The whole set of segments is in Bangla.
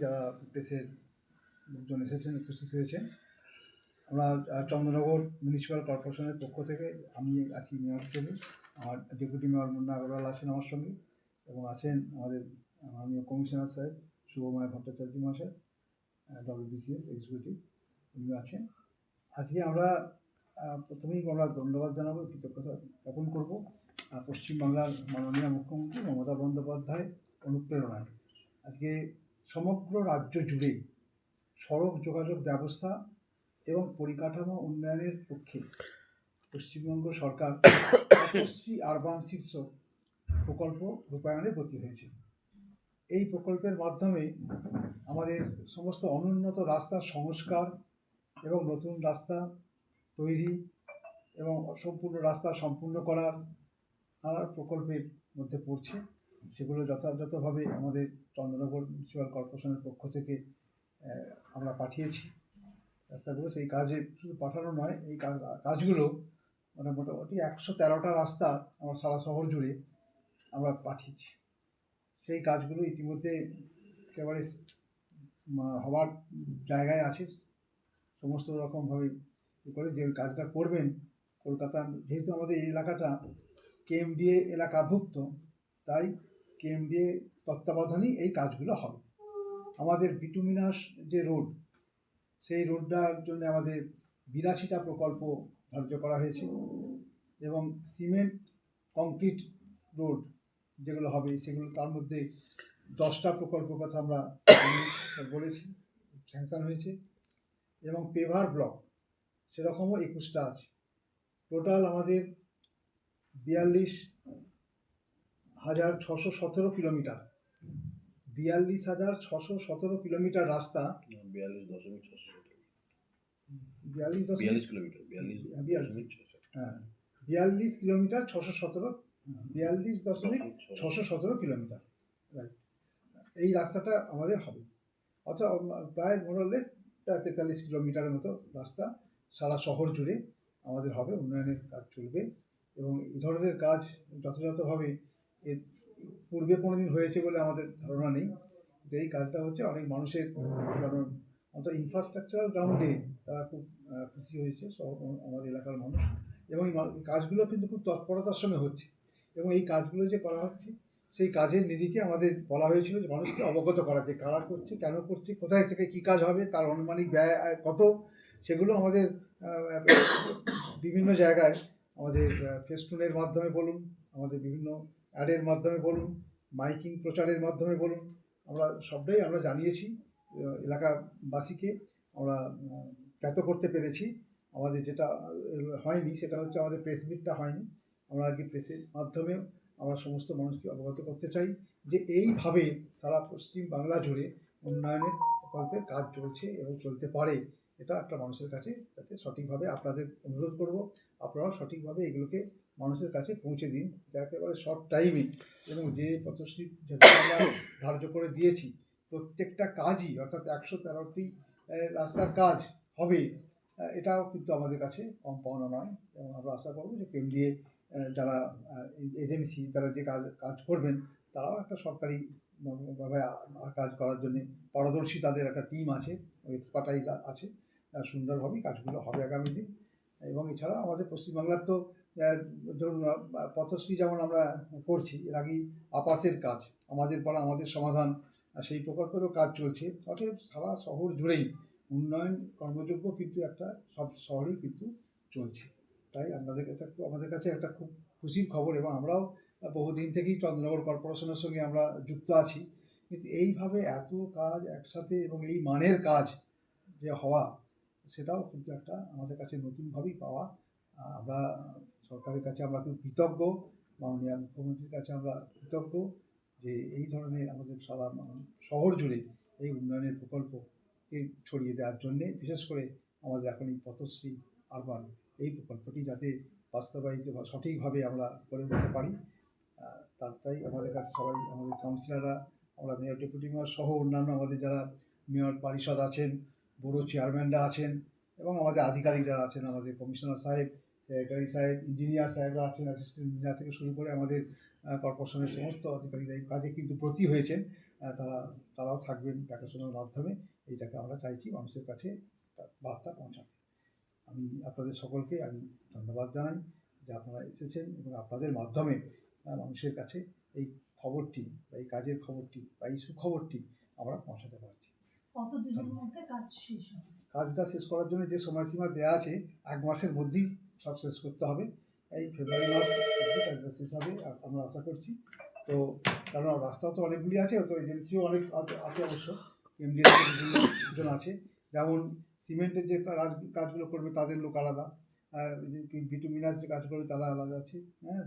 যারা প্রেসের লোকজন এসেছেন, উপস্থিত হয়েছেন। আমরা চন্দ্রনগর মিউনিসিপ্যাল কর্পোরেশনের পক্ষ থেকে আমি আছি মেয়র হিসেবে, আমার ডেপুটি মেয়র মুন্না আগরওয়াল আছেন আমার সঙ্গে, এবং আছেন আমাদের মাননীয় কমিশনার সাহেব শুভময় ভট্টাচার্য মহাশয়, WBCS এক্সিকিউটিভ, উনি আছেন। আজকে আমরা প্রথমেই আমরা ধন্যবাদ জানাবো, কৃতজ্ঞতা জ্ঞাপন করবো পশ্চিমবাংলার মাননীয় মুখ্যমন্ত্রী মমতা বন্দ্যোপাধ্যায় অনুপ্রেরণায় আজকে সমগ্র রাজ্য জুড়ে সড়ক যোগাযোগ ব্যবস্থা এবং পরিকাঠামো উন্নয়নের পক্ষে পশ্চিমবঙ্গ সরকার তপস্বী আরবান শীর্ষক প্রকল্প রূপায়ণে ব্রতী হয়েছে। এই প্রকল্পের মাধ্যমে আমাদের সমস্ত অনুন্নত রাস্তার সংস্কার এবং নতুন রাস্তা তৈরি এবং সম্পূর্ণ রাস্তা সম্পূর্ণ করার নানা প্রকল্পের মধ্যে পড়ছে। সেগুলো যথাযথভাবে আমাদের চন্দ্রনগর মিউনিসিপ্যাল কর্পোরেশনের পক্ষ থেকে আমরা পাঠিয়েছি রাস্তাগুলো। সেই কাজে শুধু পাঠানো নয়, এই কাজগুলো মানে মোটামুটি 113টা রাস্তা আমার সারা শহর জুড়ে আমরা পাঠিয়েছি। সেই কাজগুলো ইতিমধ্যে একেবারে হওয়ার জায়গায় আছে। সমস্ত রকমভাবে করে যে কাজটা করবেন, কলকাতা যেহেতু আমাদের এই এলাকাটা KMDA এলাকাভুক্ত, তাই KMDA তত্ত্বাবধানেই এই কাজগুলো হবে। আমাদের বিটুমিনাস যে রোড, সেই রোডটার জন্য আমাদের 82টা প্রকল্প ধার্য করা হয়েছে, এবং সিমেন্ট কংক্রিট রোড যেগুলো হবে সেগুলো তার মধ্যে 10টা প্রকল্প কথা আমরা বলেছি, স্যাংশন হয়েছে, এবং পেভার ব্লক সেরকমও 21টা আছে। টোটাল আমাদের 42,617 কিলোমিটার, 42,617 কিলোমিটার রাস্তা, 42 কিলোমিটার 42,617 কিলোমিটার এই রাস্তাটা আমাদের হবে। অর্থাৎ প্রায় মোরলেস 43 কিলোমিটারের মতো রাস্তা সারা শহর জুড়ে আমাদের হবে, উন্নয়নের কাজ চলবে। এবং এই ধরনের কাজ যথাযথভাবে এর পূর্বে কোনোদিন হয়েছে বলে আমাদের ধারণা নেই। এই কাজটা হচ্ছে অনেক মানুষের, কারণ অর্থাৎ ইনফ্রাস্ট্রাকচারাল গ্রাউন্ডে তারা খুব খুশি হয়েছে আমাদের এলাকার মানুষ, এবং এই কাজগুলো কিন্তু খুব তৎপরতার সঙ্গে হচ্ছে। এবং এই কাজগুলো যে করা হচ্ছে সেই কাজের নিরিখে আমাদের বলা হয়েছিল যে মানুষকে অবগত করা, যে কারা করছে, কেন করছে, কোথায় থেকে কী কাজ হবে, তার আনুমানিক ব্যয় কত, সেগুলো আমাদের বিভিন্ন জায়গায় আমাদের ফেস্টুনের মাধ্যমে বলুন, আমাদের বিভিন্ন অ্যাডের মাধ্যমে বলুন, মাইকিং প্রচারের মাধ্যমে বলুন, আমরা সবটাই আমরা জানিয়েছি এলাকাবাসীকে। আমরা জ্ঞাত করতে পেরেছি। আমাদের যেটা হয়নি সেটা হচ্ছে আমাদের প্রেস মিটটা হয়নি। আমরা আজকে প্রেসের মাধ্যমে আমরা সমস্ত মানুষকে অবগত করতে চাই যে এইভাবে সারা পশ্চিম বাংলা জুড়ে উন্নয়নের প্রকল্পের কাজ চলছে এবং চলতে পারে। এটা একটা মানুষের কাছে যাতে সঠিকভাবে, আপনাদের অনুরোধ করব আপনারাও সঠিকভাবে এগুলোকে মানুষের কাছে পৌঁছে দিন, একেবারে শর্ট টাইমে। এবং যে পথশ্রী যেটা আমরা ধার্য করে দিয়েছি, প্রত্যেকটা কাজই অর্থাৎ 113টি রাস্তার কাজ হবে, এটাও কিন্তু আমাদের কাছে কম পাওনা নয়। এবং আমরা আশা করব যে KMDA যারা এজেন্সি, তারা যে কাজ করবেন, তারাও একটা সরকারি ভাবে কাজ করার জন্য পারদর্শী, তাদের একটা টিম আছে, এক্সপার্টাইজ আছে, সুন্দরভাবেই কাজগুলো হবে আগামী দিন। এবং এছাড়া আমাদের পশ্চিমবাংলার তো ধরুন পথশ্রী যেমন আমরা করছি, এর আগেই আবাসের কাজ, আমাদের পাড়া আমাদের সমাধান, সেই প্রকল্পেরও কাজ চলছে। অতএব সারা শহর জুড়েই উন্নয়ন কর্মযোগ্য কিন্তু একটা সব শহরেই কিন্তু চলছে। তাই আমাদের কাছে একটা খুব খুশির খবর, এবং আমরাও বহুদিন থেকেই চন্দ্রনগর কর্পোরেশনের সঙ্গে আমরা যুক্ত আছি। কিন্তু এইভাবে এত কাজ একসাথে এবং এই মানের কাজ যে হওয়া, সেটাও কিন্তু একটা আমাদের কাছে নতুনভাবেই পাওয়া। আমরা সরকারের কাছে আমরা খুব কৃতজ্ঞ, মাননীয় মুখ্যমন্ত্রীর কাছে আমরা কৃতজ্ঞ যে এই ধরনের আমাদের সারা শহর জুড়ে এই উন্নয়নের প্রকল্পকে ছড়িয়ে দেওয়ার জন্যে, বিশেষ করে আমাদের এখন এই পথশ্রী আরবান এই প্রকল্পটি যাতে বাস্তবায়িত বা সঠিকভাবে আমরা করে উঠতে পারি, তাই আমাদের কাছে সবাই, আমাদের কাউন্সিলররা, আমরা মেয়র, ডেপুটি মেয়র সহ অন্যান্য আমাদের যারা মেয়র পরিষদ আছেন, বড় চেয়ারম্যানরা আছেন, এবং আমাদের আধিকারিক যারা আছেন, আমাদের কমিশনার সাহেব, সেক্রেটারি সাহেব, ইঞ্জিনিয়ার সাহেবরা আছেন, অ্যাসিস্ট্যান্ট ইঞ্জিনিয়ার থেকে শুরু করে আমাদের কর্পোরেশনের সমস্ত আধিকারিকরা এই কাজে কিন্তু ব্রতী হয়েছেন। তারাও থাকবেন দেখাশোনার মাধ্যমে। এইটাকে আমরা চাইছি মানুষের কাছে বার্তা পৌঁছাতে। আমি আপনাদের সকলকে আমি ধন্যবাদ জানাই যে আপনারা এসেছেন এবং আপনাদের মাধ্যমে মানুষের কাছে এই খবরটি বা এই কাজের খবরটি বা এই সুখবরটি আমরা পৌঁছাতে পারছি। কতদিনের মধ্যে কাজ শেষ হবে? কাজটা শেষ করার জন্য যে সময়সীমা দেওয়া আছে 1 মাসের মধ্যেই সব শেষ করতে হবে। এই ফেব্রুয়ারি মাস অবধি কাজটা শেষ হবে আমরা আশা করছি। তো কারণ রাস্তাও তো অনেকগুলি আছে, তো এজেন্সিও অনেক আছে অবশ্য, এমডিএস বিভিন্ন আছে। যেমন সিমেন্টের যে কাজগুলো করবে তাদের লোক আলাদা, বিটুমিনাস যে কাজ করবে তারা আলাদা আছে, হ্যাঁ,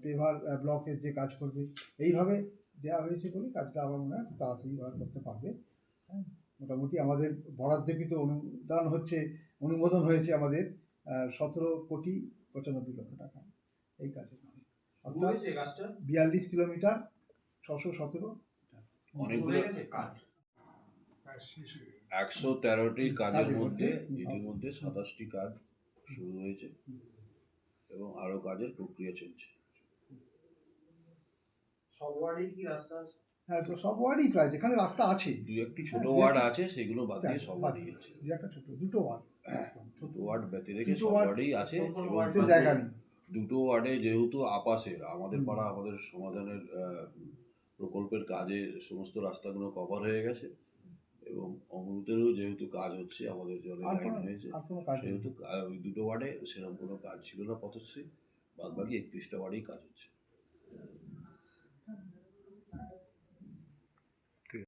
পেভার ব্লকের যে কাজ করবে, এইভাবে দেওয়া হয়েছে বলে কাজটা আমার মনে হয় তাড়াতাড়ি করতে পারবে। হ্যাঁ, মোটামুটি আমাদের বরাদ্দকৃত অনুমোদন হয়েছে আমাদের 17,95,00,000 টাকা এই কাজের নামে, অর্থাৎ 42 কিলোমিটার 617 অনেকগুলো কাজ 113টি কাজের মধ্যে ইতিমধ্যে 27টি কাজ শুরু হয়েছে এবং আরো কাজের প্রক্রিয়া চলছে। সব ওয়ার্ডেই কি রাস্তা আছে? হ্যাঁ, তো সব ওয়ার্ডই প্রায় যেখানে রাস্তা আছে, দুই একটি ছোট ওয়ার্ড আছে, সেগুলো বাদ দিয়ে সব ওয়ার্ডই আছে। একটা দুটো ওয়ার্ড, ছোট ওয়ার্ড ব্যতি রেখে দুটো সব ওয়ার্ড ওয়ার্ডেই আছে। সে জায়গা নেই। দুটো ওয়ার্ডে যেহেতু আপাসের আমাদের পাড়া আমাদের সমাধানের প্রকল্পের কাজে সমস্ত রাস্তাগুলো কভার হয়ে গেছে এবং অমৃতেরও যেহেতু কাজ হচ্ছে, আমাদের জলের লাইন হয়েছে, সেহেতু ওই দুটো ওয়ার্ডে সেরকম কোনো কাজ ছিল না পথশ্রী, বাদ বাকি 31টা ওয়ার্ডেই কাজ হচ্ছে।